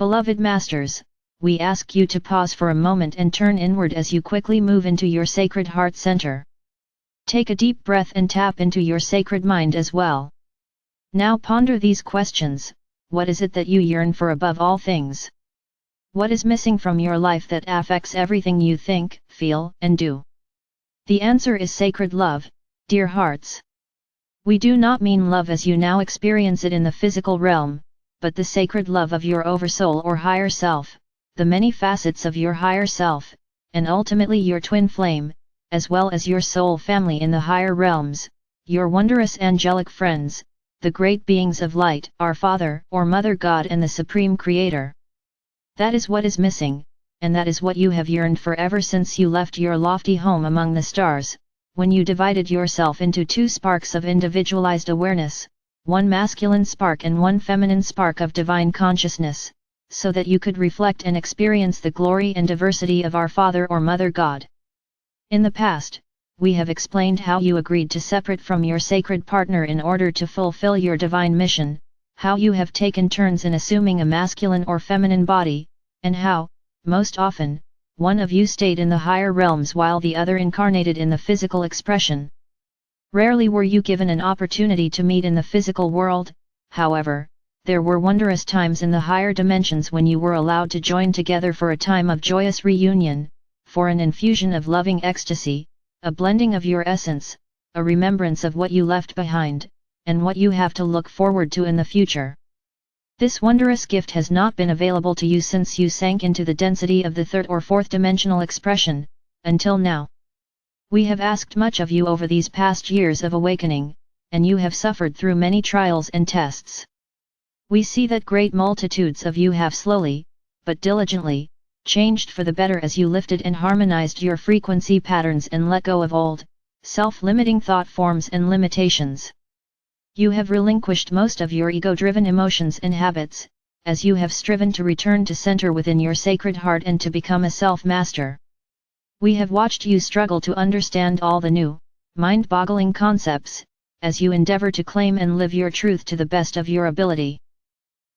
Beloved Masters, we ask you to pause for a moment and turn inward as you quickly move into your sacred heart center. Take a deep breath and tap into your sacred mind as well. Now ponder these questions. What is it that you yearn for above all things? What is missing from your life that affects everything you think, feel, and do? The answer is sacred love, dear hearts. We do not mean love as you now experience it in the physical realm, but the sacred love of your oversoul or higher self, the many facets of your higher self, and ultimately your twin flame, as well as your soul family in the higher realms, your wondrous angelic friends, the great beings of light, our Father or Mother God and the Supreme Creator. That is what is missing, and that is what you have yearned for ever since you left your lofty home among the stars, when you divided yourself into two sparks of individualized awareness, one masculine spark and one feminine spark of divine consciousness, so that you could reflect and experience the glory and diversity of our Father or Mother God. In the past, we have explained how you agreed to separate from your sacred partner in order to fulfill your divine mission, how you have taken turns in assuming a masculine or feminine body, and how, most often, one of you stayed in the higher realms while the other incarnated in the physical expression. Rarely were you given an opportunity to meet in the physical world, however, there were wondrous times in the higher dimensions when you were allowed to join together for a time of joyous reunion, for an infusion of loving ecstasy, a blending of your essence, a remembrance of what you left behind, and what you have to look forward to in the future. This wondrous gift has not been available to you since you sank into the density of the third or fourth dimensional expression, until now. We have asked much of you over these past years of awakening, and you have suffered through many trials and tests. We see that great multitudes of you have slowly, but diligently, changed for the better as you lifted and harmonized your frequency patterns and let go of old, self-limiting thought forms and limitations. You have relinquished most of your ego-driven emotions and habits, as you have striven to return to center within your sacred heart and to become a self-master. We have watched you struggle to understand all the new, mind-boggling concepts, as you endeavor to claim and live your truth to the best of your ability.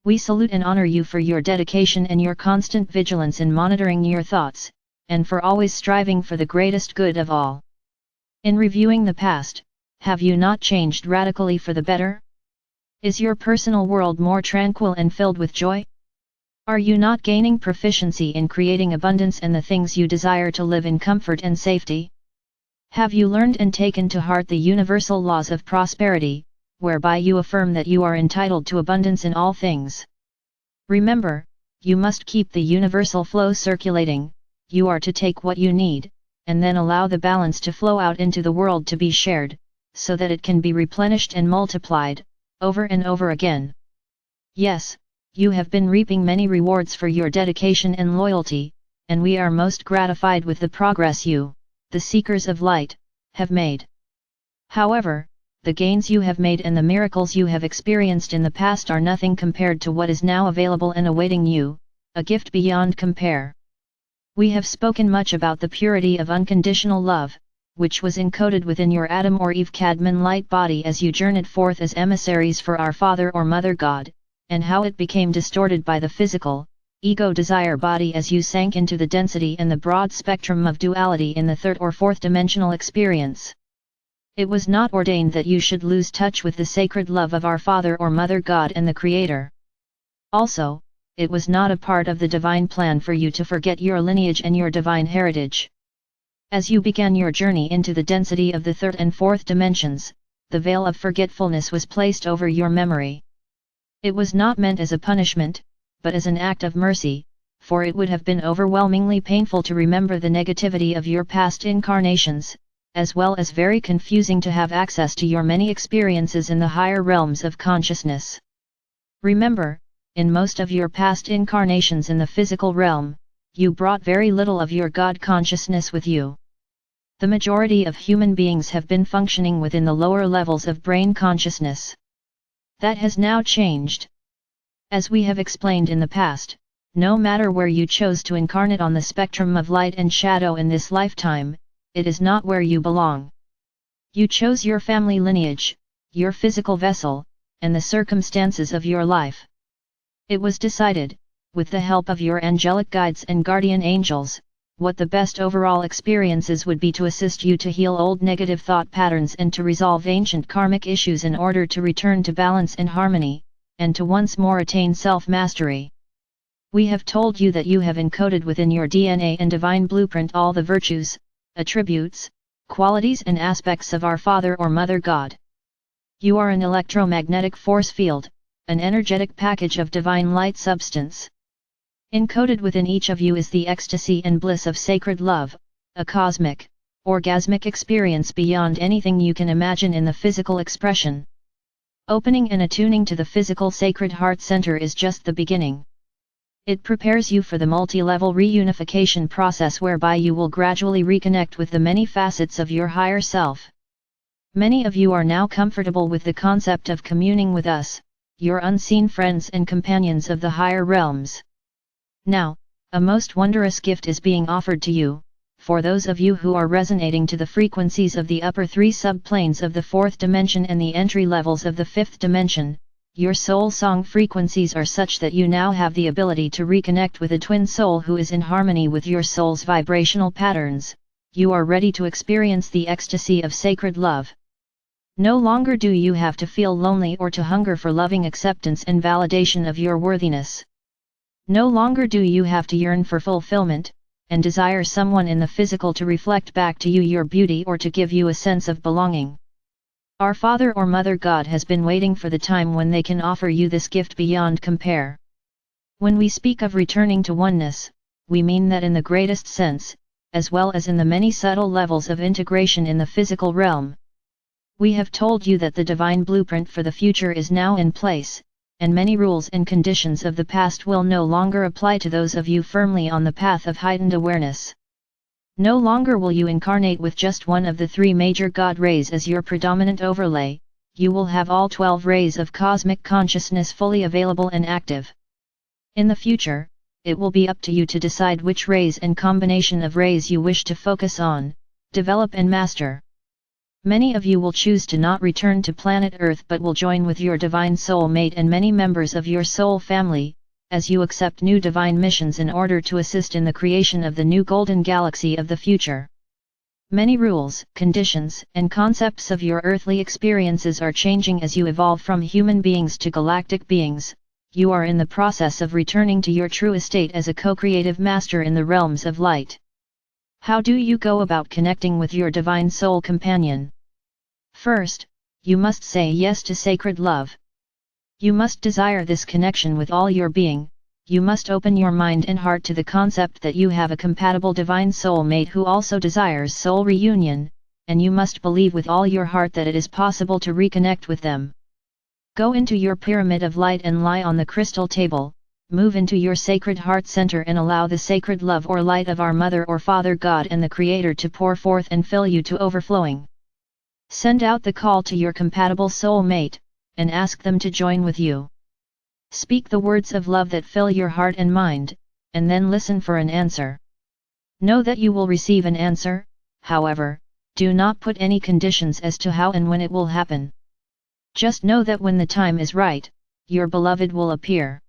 We salute and honor you for your dedication and your constant vigilance in monitoring your thoughts, and for always striving for the greatest good of all. In reviewing the past, have you not changed radically for the better? Is your personal world more tranquil and filled with joy? Are you not gaining proficiency in creating abundance and the things you desire to live in comfort and safety? Have you learned and taken to heart the universal laws of prosperity, whereby you affirm that you are entitled to abundance in all things? Remember, you must keep the universal flow circulating. You are to take what you need, and then allow the balance to flow out into the world to be shared, so that it can be replenished and multiplied, over and over again. Yes, you have been reaping many rewards for your dedication and loyalty, and we are most gratified with the progress you, the seekers of light, have made. However, the gains you have made and the miracles you have experienced in the past are nothing compared to what is now available and awaiting you, a gift beyond compare. We have spoken much about the purity of unconditional love, which was encoded within your Adam or Eve Cadman light body as you journeyed forth as emissaries for our Father or Mother God, and how it became distorted by the physical, ego desire body as you sank into the density and the broad spectrum of duality in the third or fourth dimensional experience. It was not ordained that you should lose touch with the sacred love of our Father or Mother God and the Creator. Also, it was not a part of the divine plan for you to forget your lineage and your divine heritage. As you began your journey into the density of the third and fourth dimensions, the veil of forgetfulness was placed over your memory. It was not meant as a punishment, but as an act of mercy, for it would have been overwhelmingly painful to remember the negativity of your past incarnations, as well as very confusing to have access to your many experiences in the higher realms of consciousness. Remember, in most of your past incarnations in the physical realm, you brought very little of your God consciousness with you. The majority of human beings have been functioning within the lower levels of brain consciousness. That has now changed. As we have explained in the past, no matter where you chose to incarnate on the spectrum of light and shadow in this lifetime, it is not where you belong. You chose your family lineage, your physical vessel, and the circumstances of your life. It was decided, with the help of your angelic guides and guardian angels, what the best overall experiences would be to assist you to heal old negative thought patterns and to resolve ancient karmic issues in order to return to balance and harmony, and to once more attain self-mastery. We have told you that you have encoded within your DNA and divine blueprint all the virtues, attributes, qualities and aspects of our Father or Mother God. You are an electromagnetic force field, an energetic package of divine light substance. Encoded within each of you is the ecstasy and bliss of sacred love, a cosmic, orgasmic experience beyond anything you can imagine in the physical expression. Opening and attuning to the physical sacred heart center is just the beginning. It prepares you for the multi-level reunification process whereby you will gradually reconnect with the many facets of your higher self. Many of you are now comfortable with the concept of communing with us, your unseen friends and companions of the higher realms. Now, a most wondrous gift is being offered to you, for those of you who are resonating to the frequencies of the upper three subplanes of the fourth dimension and the entry levels of the fifth dimension. Your soul song frequencies are such that you now have the ability to reconnect with a twin soul who is in harmony with your soul's vibrational patterns. You are ready to experience the ecstasy of sacred love. No longer do you have to feel lonely or to hunger for loving acceptance and validation of your worthiness. No longer do you have to yearn for fulfillment, and desire someone in the physical to reflect back to you your beauty or to give you a sense of belonging. Our Father or Mother God has been waiting for the time when they can offer you this gift beyond compare. When we speak of returning to oneness, we mean that in the greatest sense, as well as in the many subtle levels of integration in the physical realm. We have told you that the divine blueprint for the future is now in place, and many rules and conditions of the past will no longer apply to those of you firmly on the path of heightened awareness. No longer will you incarnate with just one of the three major God rays as your predominant overlay, you will have all 12 rays of cosmic consciousness fully available and active. In the future, it will be up to you to decide which rays and combination of rays you wish to focus on, develop and master. Many of you will choose to not return to planet Earth but will join with your divine soul mate and many members of your soul family, as you accept new divine missions in order to assist in the creation of the new golden galaxy of the future. Many rules, conditions, and concepts of your earthly experiences are changing as you evolve from human beings to galactic beings. You are in the process of returning to your true estate as a co-creative master in the realms of light. How do you go about connecting with your divine soul companion? First, you must say yes to sacred love. You must desire this connection with all your being. You must open your mind and heart to the concept that you have a compatible divine soul mate who also desires soul reunion, and you must believe with all your heart that it is possible to reconnect with them. Go into your pyramid of light and lie on the crystal table, move into your sacred heart center and allow the sacred love or light of our Mother or Father God and the Creator to pour forth and fill you to overflowing. Send out the call to your compatible soul mate, and ask them to join with you. Speak the words of love that fill your heart and mind, and then listen for an answer. Know that you will receive an answer, however, do not put any conditions as to how and when it will happen. Just know that when the time is right, your beloved will appear.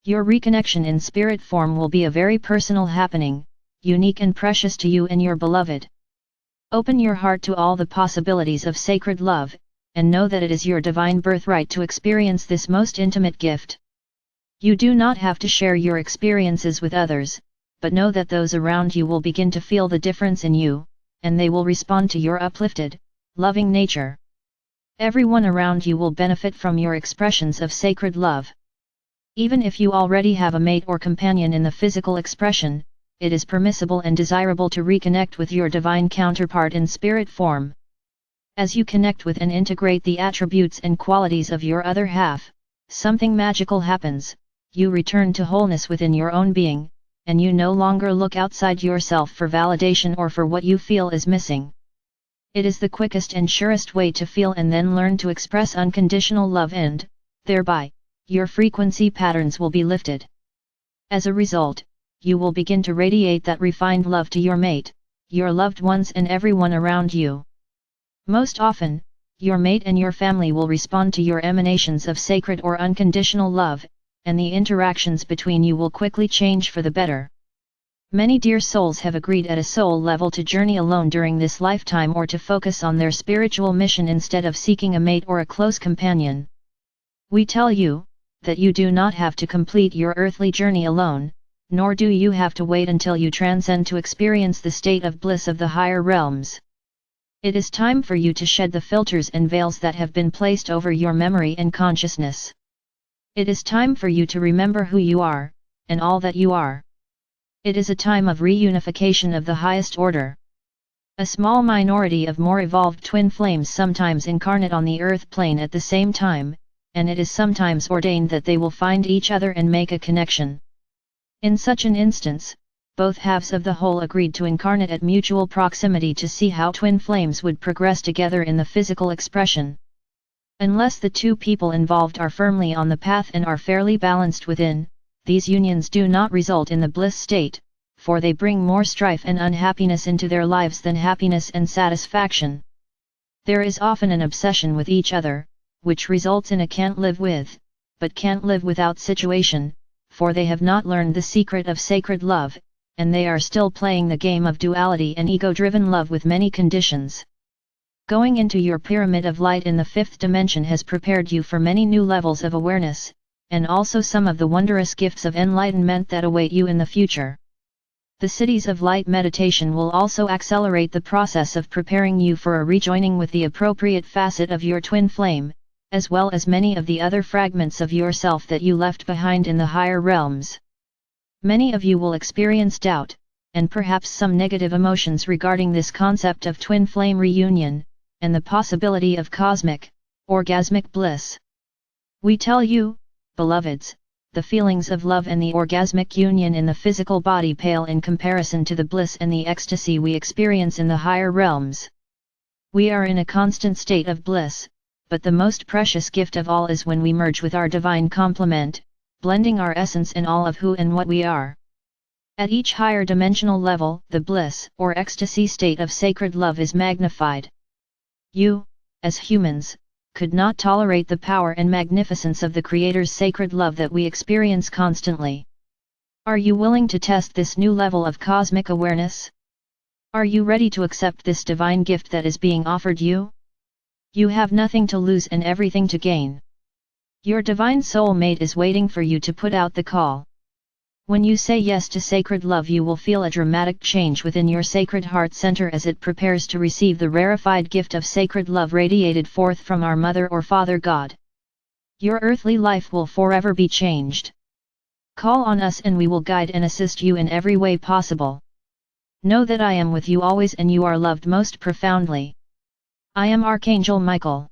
Your reconnection in spirit form will be a very personal happening, unique and precious to you and your beloved. Open your heart to all the possibilities of sacred love, and know that it is your divine birthright to experience this most intimate gift. You do not have to share your experiences with others, but know that those around you will begin to feel the difference in you, and they will respond to your uplifted, loving nature. Everyone around you will benefit from your expressions of sacred love. Even if you already have a mate or companion in the physical expression, it is permissible and desirable to reconnect with your divine counterpart in spirit form. As you connect with and integrate the attributes and qualities of your other half, something magical happens. You return to wholeness within your own being, and you no longer look outside yourself for validation or for what you feel is missing. It is the quickest and surest way to feel and then learn to express unconditional love and, thereby, your frequency patterns will be lifted. As a result, you will begin to radiate that refined love to your mate, your loved ones and everyone around you. Most often, your mate and your family will respond to your emanations of sacred or unconditional love, and the interactions between you will quickly change for the better. Many dear souls have agreed at a soul level to journey alone during this lifetime or to focus on their spiritual mission instead of seeking a mate or a close companion. We tell you, that you do not have to complete your earthly journey alone, nor do you have to wait until you transcend to experience the state of bliss of the higher realms. It is time for you to shed the filters and veils that have been placed over your memory and consciousness. It is time for you to remember who you are, and all that you are. It is a time of reunification of the highest order. A small minority of more evolved twin flames sometimes incarnate on the earth plane at the same time, and it is sometimes ordained that they will find each other and make a connection. In such an instance, both halves of the whole agreed to incarnate at mutual proximity to see how twin flames would progress together in the physical expression. Unless the two people involved are firmly on the path and are fairly balanced within, these unions do not result in the bliss state, for they bring more strife and unhappiness into their lives than happiness and satisfaction. There is often an obsession with each other, which results in a can't live with, but can't live without situation, for they have not learned the secret of sacred love, and they are still playing the game of duality and ego-driven love with many conditions. Going into your pyramid of light in the fifth dimension has prepared you for many new levels of awareness, and also some of the wondrous gifts of enlightenment that await you in the future. The Cities of Light meditation will also accelerate the process of preparing you for a rejoining with the appropriate facet of your twin flame, as well as many of the other fragments of yourself that you left behind in the higher realms. Many of you will experience doubt, and perhaps some negative emotions regarding this concept of twin flame reunion, and the possibility of cosmic, orgasmic bliss. We tell you, beloveds, the feelings of love and the orgasmic union in the physical body pale in comparison to the bliss and the ecstasy we experience in the higher realms. We are in a constant state of bliss, but the most precious gift of all is when we merge with our divine complement, blending our essence in all of who and what we are. At each higher dimensional level, the bliss or ecstasy state of sacred love is magnified. You, as humans, could not tolerate the power and magnificence of the Creator's sacred love that we experience constantly. Are you willing to test this new level of cosmic awareness? Are you ready to accept this divine gift that is being offered you? You have nothing to lose and everything to gain. Your divine soulmate is waiting for you to put out the call. When you say yes to sacred love, you will feel a dramatic change within your sacred heart center as it prepares to receive the rarefied gift of sacred love radiated forth from our Mother or Father God. Your earthly life will forever be changed. Call on us and we will guide and assist you in every way possible. Know that I am with you always and you are loved most profoundly. I am Archangel Michael.